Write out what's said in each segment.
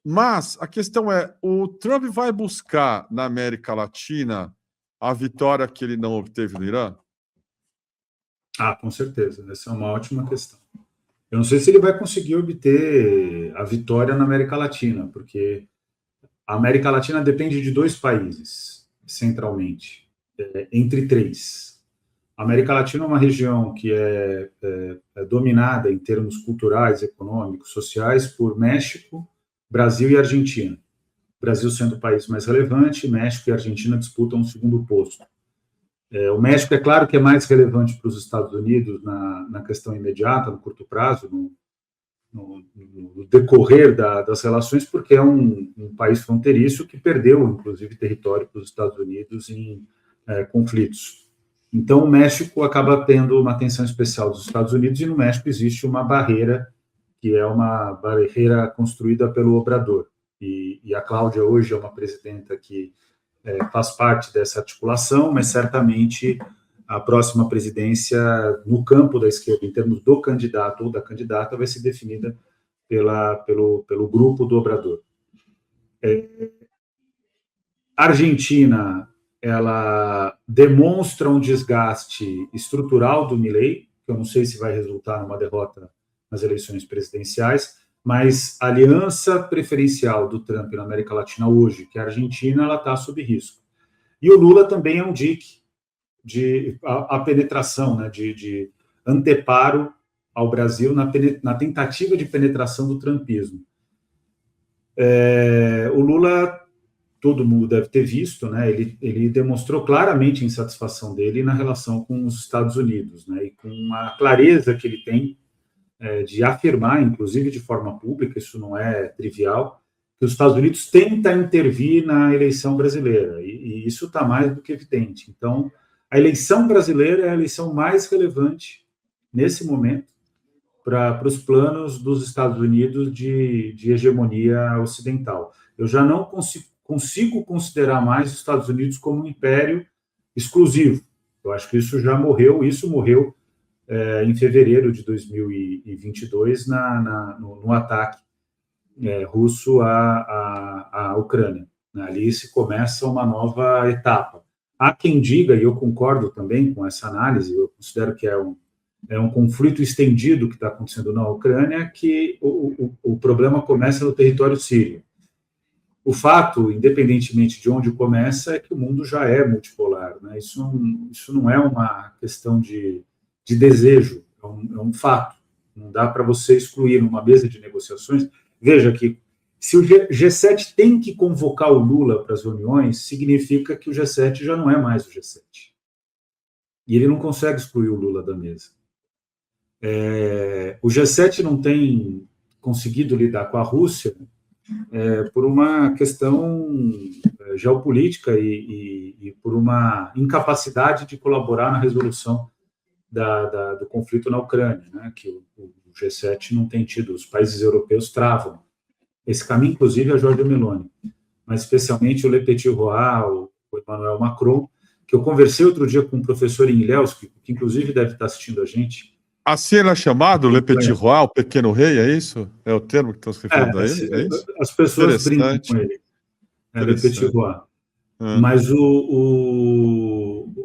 Mas a questão é, o Trump vai buscar na América Latina a vitória que ele não obteve no Irã? Com certeza. Essa é uma ótima questão. Eu não sei se ele vai conseguir obter a vitória na América Latina, porque a América Latina depende de 2 países, centralmente, entre 3. A América Latina é uma região que é dominada em termos culturais, econômicos, sociais por México, Brasil e Argentina. Brasil sendo o país mais relevante, México e Argentina disputam o segundo posto. O México, é claro que é mais relevante para os Estados Unidos na questão imediata, no curto prazo, no decorrer das relações, porque é um país fronteiriço que perdeu, inclusive, território para os Estados Unidos em conflitos. Então, o México acaba tendo uma atenção especial dos Estados Unidos, e no México existe uma barreira, que é uma barreira construída pelo Obrador. E a Cláudia hoje é uma presidenta que faz parte dessa articulação, mas certamente a próxima presidência no campo da esquerda, em termos do candidato ou da candidata, vai ser definida pelo grupo do Obrador. A Argentina, ela demonstra um desgaste estrutural do Milei, que eu não sei se vai resultar numa derrota nas eleições presidenciais, mas a aliança preferencial do Trump na América Latina hoje, que é a Argentina, ela está sob risco. E o Lula também é um dique de a penetração, né, de anteparo ao Brasil na tentativa de penetração do trumpismo. O Lula, todo mundo deve ter visto, né, ele demonstrou claramente a insatisfação dele na relação com os Estados Unidos, né, e com a clareza que ele tem de afirmar, inclusive de forma pública, isso não é trivial, que os Estados Unidos tenta intervir na eleição brasileira, e isso está mais do que evidente. Então, a eleição brasileira é a eleição mais relevante, nesse momento, para os planos dos Estados Unidos de hegemonia ocidental. Eu já não consigo considerar mais os Estados Unidos como um império exclusivo. Eu acho que isso já morreu, em fevereiro de 2022, no ataque russo à Ucrânia. Ali se começa uma nova etapa. Há quem diga, e eu concordo também com essa análise, eu considero que é um conflito estendido que está acontecendo na Ucrânia, que o problema começa no território sírio. O fato, independentemente de onde começa, é que o mundo já é multipolar, né? Isso não é uma questão de desejo, é um fato. Não dá para você excluir numa mesa de negociações. Veja que, se o G7 tem que convocar o Lula para as reuniões, significa que o G7 já não é mais o G7. E ele não consegue excluir o Lula da mesa. O G7 não tem conseguido lidar com a Rússia por uma questão geopolítica e por uma incapacidade de colaborar na resolução do conflito na Ucrânia, né, que o G7 não tem tido, os países europeus travam esse caminho, inclusive a Giorgia Meloni, mas especialmente o Le Petit Roi, o Emmanuel Macron, que eu conversei outro dia com um professor em Ilhéus, que inclusive deve estar assistindo a gente. Assim ele é chamado, Le Petit Roi, o pequeno rei, é isso? É o termo que estão se referindo a ele? É isso? As pessoas brincam com ele. Le Petit Roi. Mas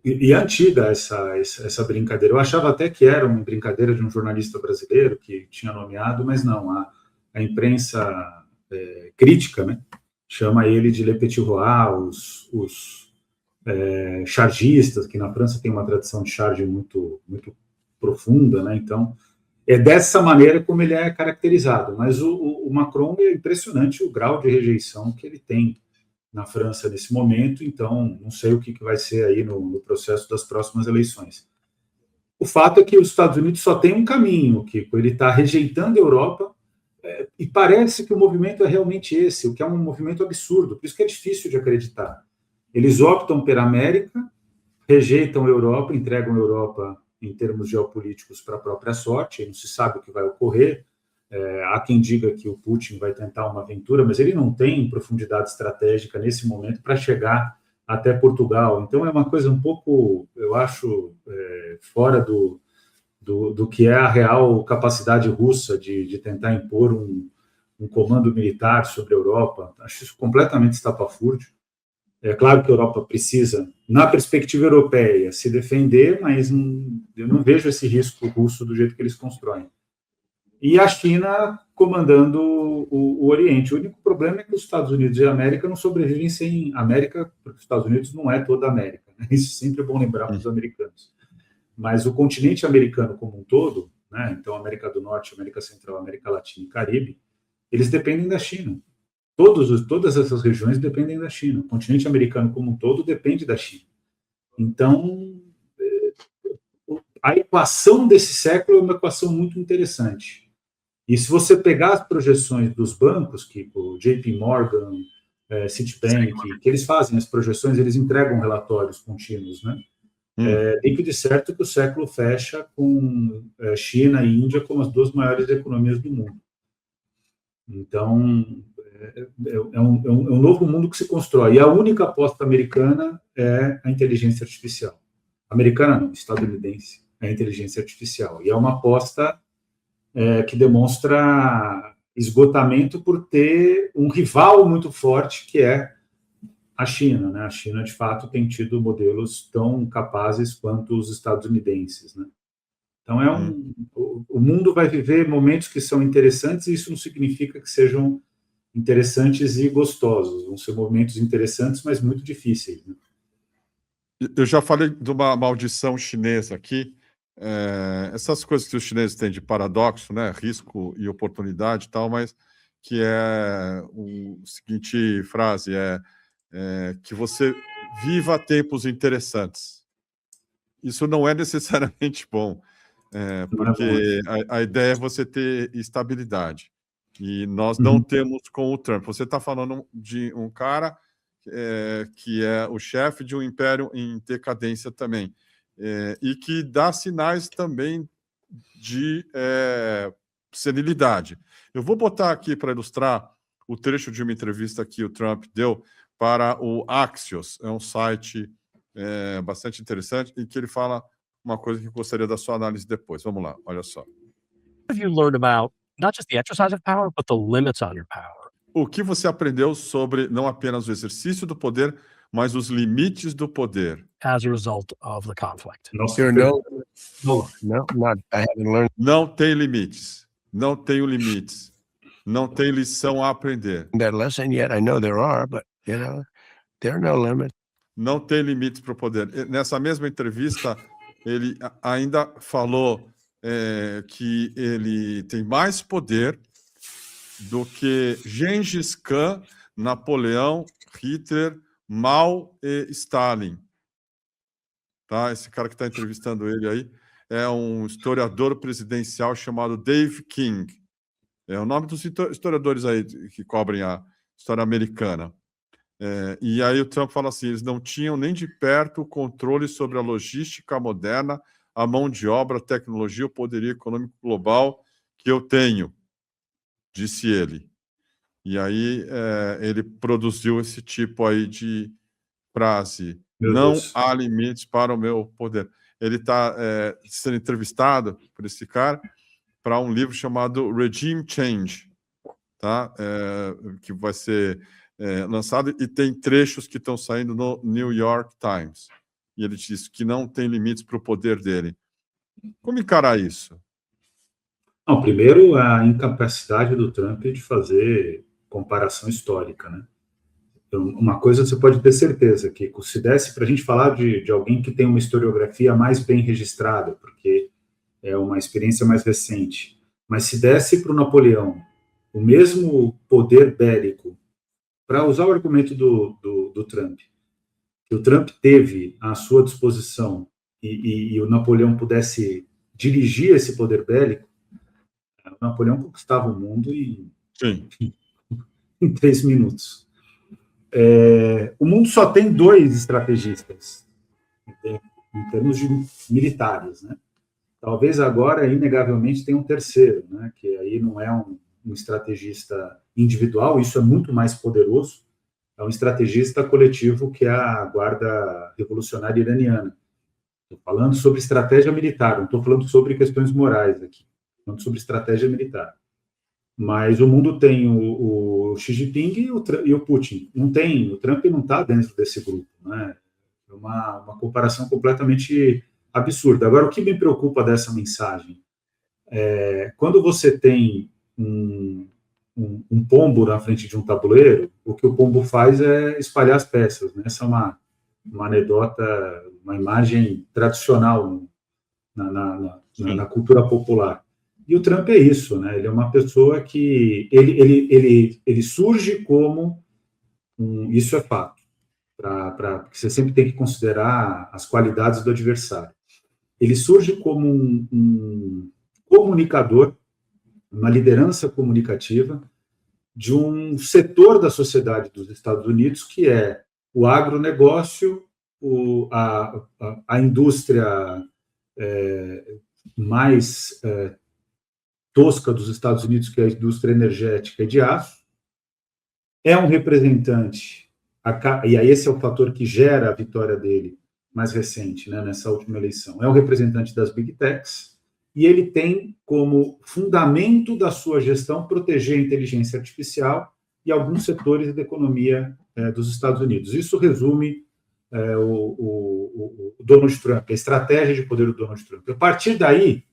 e é antiga essa brincadeira. Eu achava até que era uma brincadeira de um jornalista brasileiro que tinha nomeado, mas não. A imprensa crítica, né, chama ele de Le Petit Roi, os chargistas, que na França tem uma tradição de charge muito, muito profunda, né? Então, é dessa maneira como ele é caracterizado. Mas o Macron, é impressionante o grau de rejeição que ele tem na França nesse momento, então não sei o que vai ser aí no processo das próximas eleições. O fato é que os Estados Unidos só tem um caminho, Kiko, ele está rejeitando a Europa, e parece que o movimento é realmente esse, o que é um movimento absurdo, por isso que é difícil de acreditar. Eles optam pela América, rejeitam a Europa, entregam a Europa em termos geopolíticos para a própria sorte, não se sabe o que vai ocorrer. Há quem diga que o Putin vai tentar uma aventura, mas ele não tem profundidade estratégica nesse momento para chegar até Portugal. Então é uma coisa um pouco, eu acho, fora do que é a real capacidade russa de tentar impor um comando militar sobre a Europa. Acho isso completamente estapafúrdio. É claro que a Europa precisa, na perspectiva europeia, se defender, mas eu não vejo esse risco russo do jeito que eles constroem. E a China comandando o Oriente. O único problema é que os Estados Unidos e a América não sobrevivem sem América, porque os Estados Unidos não é toda a América, né? Isso sempre é bom lembrar para os americanos. Mas o continente americano como um todo, né? Então América do Norte, América Central, América Latina e Caribe, eles dependem da China. Todas essas regiões dependem da China. O continente americano como um todo depende da China. Então, a equação desse século é uma equação muito interessante. E se você pegar as projeções dos bancos, que o JP Morgan, Citibank, que eles fazem as projeções, eles entregam relatórios contínuos, né? Tem que de certo que o século fecha com China e Índia como as duas maiores economias do mundo. Então, é um novo mundo que se constrói. E a única aposta americana é a inteligência artificial. Americana não, estadunidense, é a inteligência artificial. E é uma aposta que demonstra esgotamento por ter um rival muito forte, que é a China, né? A China, de fato, tem tido modelos tão capazes quanto os estadunidenses, né? Então, o mundo vai viver momentos que são interessantes, e isso não significa que sejam interessantes e gostosos. Vão ser momentos interessantes, mas muito difíceis, né? Eu já falei de uma maldição chinesa aqui. Essas coisas que os chineses têm de paradoxo, né? Risco e oportunidade e tal, mas que é a seguinte frase, que você viva tempos interessantes. Isso não é necessariamente bom, porque a ideia é você ter estabilidade. E nós não temos com o Trump. Você está falando de um cara que é o chefe de um império em decadência também, e que dá sinais também de senilidade. Eu vou botar aqui para ilustrar o trecho de uma entrevista que o Trump deu para o Axios, é um site bastante interessante, em que ele fala uma coisa que eu gostaria da sua análise depois. Vamos lá, olha só. What have you learned about not just the exercise of power, but the limits on your power? O que você aprendeu sobre não apenas o exercício do poder, mas os limites do poder? As a result of the conflict. Nossa, I haven't learned. Não tem limites. Não tenho limites. Não tem lição a aprender. That lesson yet. I know there are, but there are no limits. Não tem limites para o poder. Nessa mesma entrevista, ele ainda falou que ele tem mais poder do que Gengis Khan, Napoleão, Hitler, Mao e Stalin. Tá? Esse cara que está entrevistando ele aí é um historiador presidencial chamado Dave King. É o nome dos historiadores aí que cobrem a história americana. E aí o Trump fala assim, eles não tinham nem de perto o controle sobre a logística moderna, a mão de obra, a tecnologia, o poderio econômico global que eu tenho, disse ele. E aí ele produziu esse tipo aí de frase, não há limites para o meu poder. Ele está sendo entrevistado por esse cara para um livro chamado Regime Change, tá? Que vai ser lançado, e tem trechos que estão saindo no New York Times. E ele diz que não tem limites para o poder dele. Como encarar isso? Não, primeiro, a incapacidade do Trump de fazer comparação histórica, né? Então, uma coisa você pode ter certeza, que se desse para a gente falar de alguém que tem uma historiografia mais bem registrada, porque é uma experiência mais recente, mas se desse para o Napoleão o mesmo poder bélico, para usar o argumento do Trump, que o Trump teve à sua disposição e o Napoleão pudesse dirigir esse poder bélico, o Napoleão conquistava o mundo em 3 minutos. O mundo só tem 2 estrategistas em termos de militares, né? Talvez agora, inegavelmente, tenha um terceiro, né? Que aí não é um estrategista individual, isso é muito mais poderoso, é um estrategista coletivo, que é a Guarda Revolucionária Iraniana. Estou falando sobre estratégia militar, não estou falando sobre questões morais aqui, estou falando sobre estratégia militar. Mas o mundo tem o Xi Jinping e o Putin. Não tem, o Trump não está dentro desse grupo, né? É uma comparação completamente absurda. Agora, o que me preocupa dessa mensagem é quando você tem um pombo na frente de um tabuleiro, o que o pombo faz é espalhar as peças, né? Essa é uma anedota, uma imagem tradicional na cultura popular. E o Trump é isso, né? Ele é uma pessoa que ele surge como isso é fato, porque você sempre tem que considerar as qualidades do adversário. Ele surge como um comunicador, uma liderança comunicativa de um setor da sociedade dos Estados Unidos que é o agronegócio, a indústria mais tosca dos Estados Unidos, que é a indústria energética e de aço, é um representante, e aí esse é o fator que gera a vitória dele mais recente, né, nessa última eleição, é um representante das Big Techs, e ele tem como fundamento da sua gestão proteger a inteligência artificial e alguns setores da economia dos Estados Unidos. Isso resume o Donald Trump, a estratégia de poder do Donald Trump. A partir daí,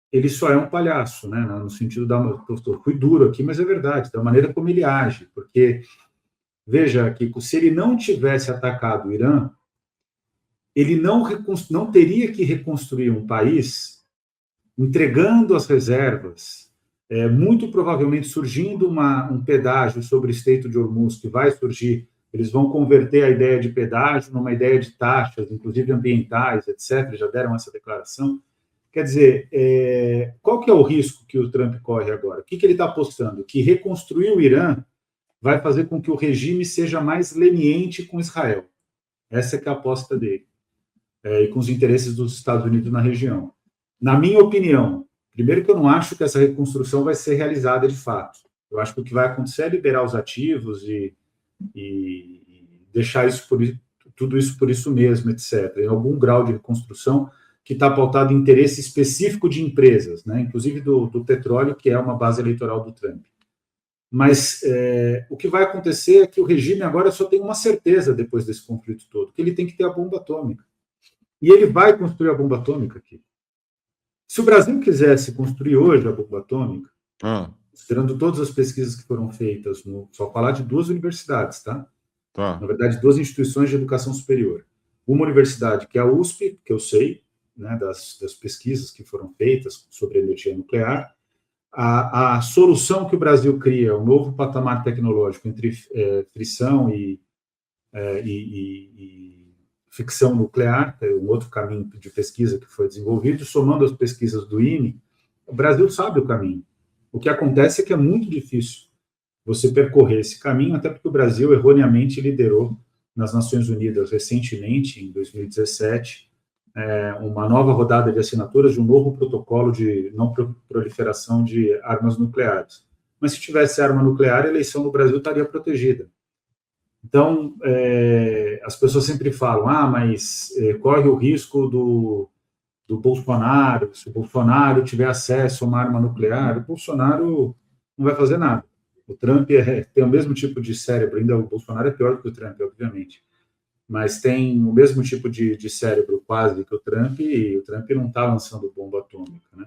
ele só é um palhaço, né? No sentido eu fui duro aqui, mas é verdade, da maneira como ele age, porque, veja, Kiko, se ele não tivesse atacado o Irã, ele não teria que reconstruir um país entregando as reservas, muito provavelmente surgindo um pedágio sobre o Estreito de Hormuz, que vai surgir, eles vão converter a ideia de pedágio numa ideia de taxas, inclusive ambientais, etc., já deram essa declaração. Quer dizer, qual que é o risco que o Trump corre agora? O que ele está apostando? Que reconstruir o Irã vai fazer com que o regime seja mais leniente com Israel. Essa é que é a aposta dele. E com os interesses dos Estados Unidos na região. Na minha opinião, primeiro que eu não acho que essa reconstrução vai ser realizada de fato. Eu acho que o que vai acontecer é liberar os ativos e deixar tudo isso por isso mesmo, etc. Em algum grau de reconstrução que está pautado em interesse específico de empresas, né? Inclusive do petróleo, que é uma base eleitoral do Trump. Mas o que vai acontecer é que o regime agora só tem uma certeza depois desse conflito todo, que ele tem que ter a bomba atômica. E ele vai construir a bomba atômica aqui. Se o Brasil quisesse construir hoje a bomba atômica, considerando todas as pesquisas que foram feitas, só falar de 2 universidades, tá? Na verdade, 2 instituições de educação superior. Uma universidade, que é a USP, que eu sei, né, das pesquisas que foram feitas sobre energia nuclear, a solução que o Brasil cria, um novo patamar tecnológico entre frição e ficção nuclear, que é um outro caminho de pesquisa que foi desenvolvido, somando as pesquisas do INE, o Brasil sabe o caminho. O que acontece é que é muito difícil você percorrer esse caminho, até porque o Brasil erroneamente liderou nas Nações Unidas recentemente, em 2017, uma nova rodada de assinaturas de um novo protocolo de não proliferação de armas nucleares. Mas se tivesse arma nuclear, a eleição no Brasil estaria protegida. Então, as pessoas sempre falam, mas corre o risco do Bolsonaro, se o Bolsonaro tiver acesso a uma arma nuclear, o Bolsonaro não vai fazer nada. O Trump tem o mesmo tipo de cérebro, ainda o Bolsonaro é pior que o Trump, obviamente, mas tem o mesmo tipo de cérebro quase que o Trump, e o Trump não está lançando bomba atômica, né?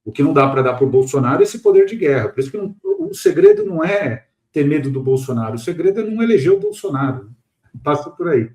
O que não dá para dar para o Bolsonaro é esse poder de guerra. Por isso que o segredo não é ter medo do Bolsonaro, o segredo é não eleger o Bolsonaro. Passa por aí.